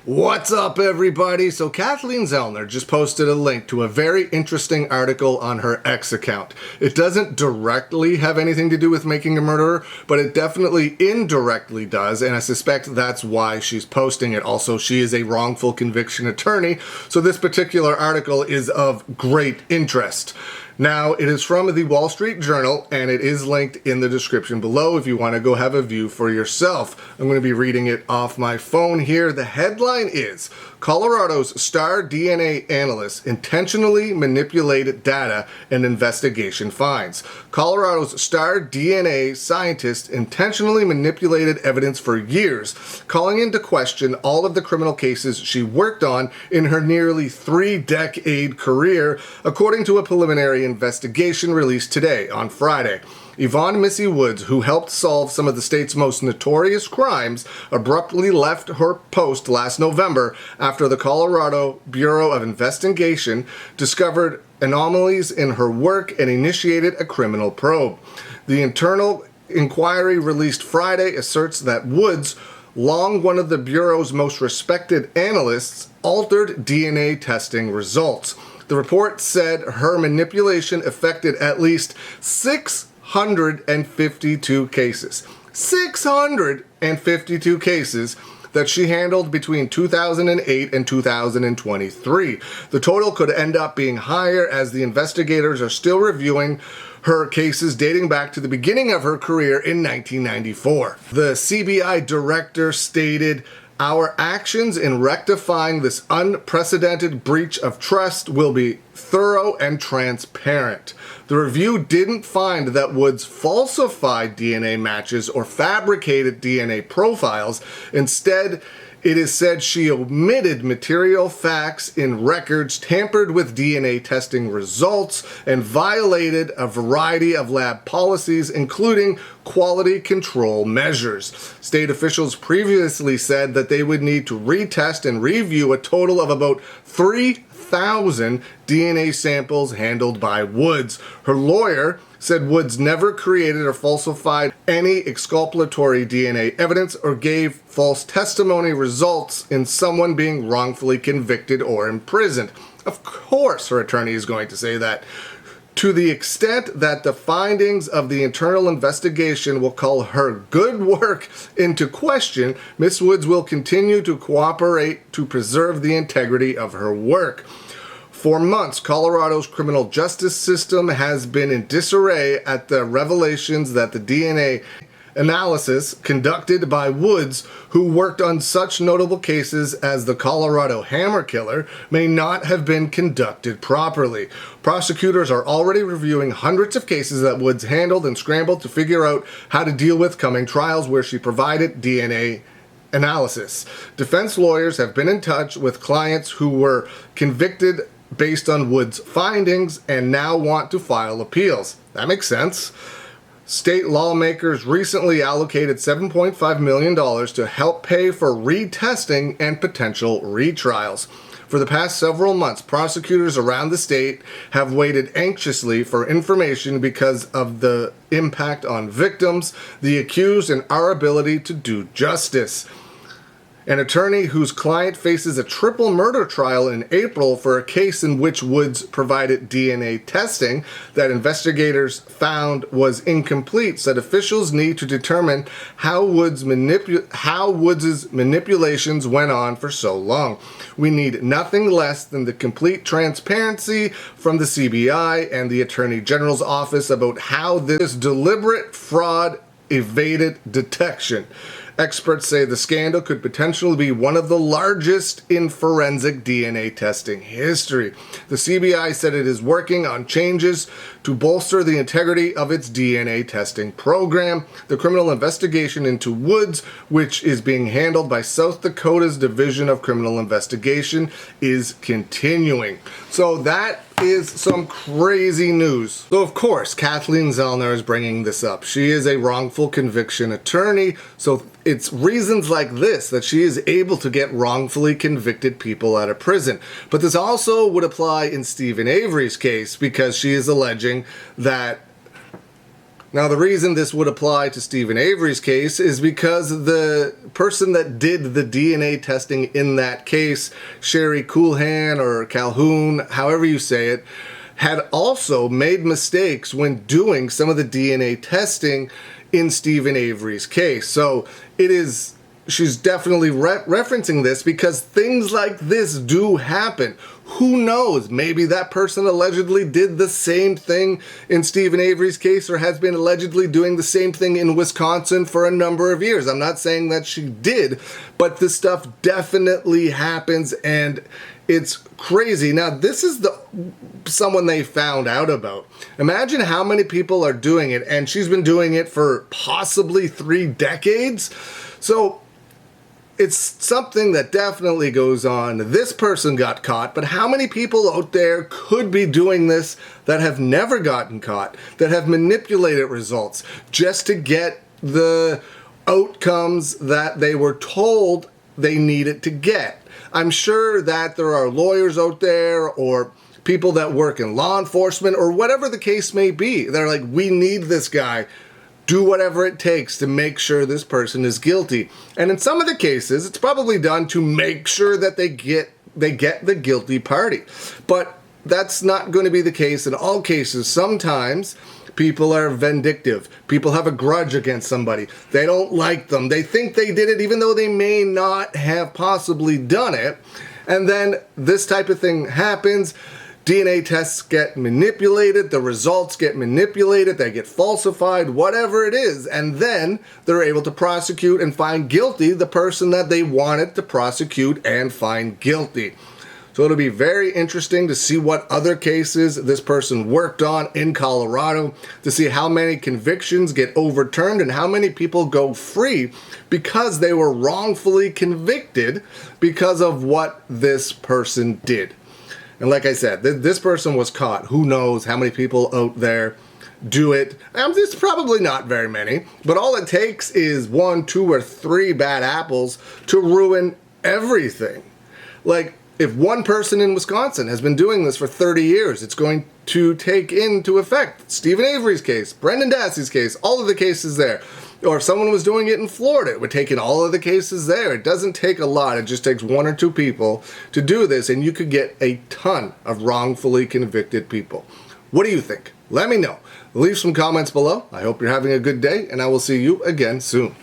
What's up, everybody? So Kathleen Zellner just posted a link to a very interesting article on her X account. It doesn't directly have anything to do with making a murderer, but it definitely indirectly does, and I suspect that's why she's posting it. Also, she is a wrongful conviction attorney, so this particular article is of great interest. Now, it is from the Wall Street Journal, and it is linked in the description below if you want to go have a view for yourself. I'm going to be reading it off my phone here. The headline is, Colorado's star DNA analyst intentionally manipulated data and investigation finds. Colorado's star DNA scientist intentionally manipulated evidence for years, calling into question all of the criminal cases she worked on in her nearly 3-decade career, according to a preliminary investigation released today on Friday. Yvonne Missy Woods, who helped solve some of the state's most notorious crimes, abruptly left her post last November after the Colorado Bureau of Investigation discovered anomalies in her work and initiated a criminal probe. The internal inquiry released Friday asserts that Woods, long one of the Bureau's most respected analysts, altered DNA testing results. The report said her manipulation affected at least 652 cases. 652 cases that she handled between 2008 and 2023. The total could end up being higher as the investigators are still reviewing her cases dating back to the beginning of her career in 1994. The CBI director stated, "Our actions in rectifying this unprecedented breach of trust will be thorough and transparent." The review didn't find that Woods falsified DNA matches or fabricated DNA profiles. Instead, it is said she omitted material facts in records, tampered with DNA testing results, and violated a variety of lab policies, including quality control measures. State officials previously said that they would need to retest and review a total of about 3,000 DNA samples handled by Woods. Her lawyer said Woods never created or falsified any exculpatory DNA evidence or gave false testimony results in someone being wrongfully convicted or imprisoned. Of course her attorney is going to say that. To the extent that the findings of the internal investigation will call her good work into question, Ms. Woods will continue to cooperate to preserve the integrity of her work. For months, Colorado's criminal justice system has been in disarray at the revelations that the DNA analysis conducted by Woods, who worked on such notable cases as the Colorado Hammer Killer, may not have been conducted properly. Prosecutors are already reviewing hundreds of cases that Woods handled and scrambled to figure out how to deal with coming trials where she provided DNA analysis. Defense lawyers have been in touch with clients who were convicted based on Woods' findings and now want to file appeals. That makes sense. State lawmakers recently allocated $7.5 million to help pay for retesting and potential retrials. For the past several months, prosecutors around the state have waited anxiously for information because of the impact on victims, the accused, and our ability to do justice. An attorney whose client faces a triple murder trial in April for a case in which Woods provided DNA testing that investigators found was incomplete said officials need to determine how Woods' manipulations went on for so long. We need nothing less than the complete transparency from the CBI and the Attorney General's office about how this deliberate fraud evaded detection. Experts say the scandal could potentially be one of the largest in forensic DNA testing history. The CBI said it is working on changes to bolster the integrity of its DNA testing program. The criminal investigation into Woods, which is being handled by South Dakota's Division of Criminal Investigation, is continuing. So that is some crazy news. So of course, Kathleen Zellner is bringing this up. She is a wrongful conviction attorney, so it's reasons like this that she is able to get wrongfully convicted people out of prison. But this also would apply in Stephen Avery's case because she is alleging that Now, the reason this would apply to Stephen Avery's case is because the person that did the DNA testing in that case, Sherry Coolhan or Calhoun, however you say it, had also made mistakes when doing some of the DNA testing in Stephen Avery's case. So she's definitely referencing this because things like this do happen. Who knows? Maybe that person allegedly did the same thing in Stephen Avery's case or has been allegedly doing the same thing in Wisconsin for a number of years. I'm not saying that she did, but this stuff definitely happens and it's crazy. Now, this is someone they found out about. Imagine how many people are doing it, and she's been doing it for possibly 3 decades. So it's something that definitely goes on. This person got caught, but how many people out there could be doing this that have never gotten caught, that have manipulated results just to get the outcomes that they were told they needed to get? I'm sure that there are lawyers out there or people that work in law enforcement or whatever the case may be. They're like, we need this guy. Do whatever it takes to make sure this person is guilty. And in some of the cases, it's probably done to make sure that they get the guilty party. But that's not going to be the case in all cases. Sometimes people are vindictive. People have a grudge against somebody. They don't like them. They think they did it even though they may not have possibly done it. And then this type of thing happens. DNA tests get manipulated, the results get manipulated, they get falsified, whatever it is, and then they're able to prosecute and find guilty the person that they wanted to prosecute and find guilty. So it'll be very interesting to see what other cases this person worked on in Colorado, to see how many convictions get overturned and how many people go free because they were wrongfully convicted because of what this person did. And like I said, this person was caught. Who knows how many people out there do it? There's probably not very many, but all it takes is 1, 2, or 3 bad apples to ruin everything. Like, if one person in Wisconsin has been doing this for 30 years, it's going to take into effect Stephen Avery's case, Brendan Dassey's case, all of the cases there. Or if someone was doing it in Florida, it would take in all of the cases there. It doesn't take a lot. It just takes 1 or 2 people to do this, and you could get a ton of wrongfully convicted people. What do you think? Let me know. Leave some comments below. I hope you're having a good day, and I will see you again soon.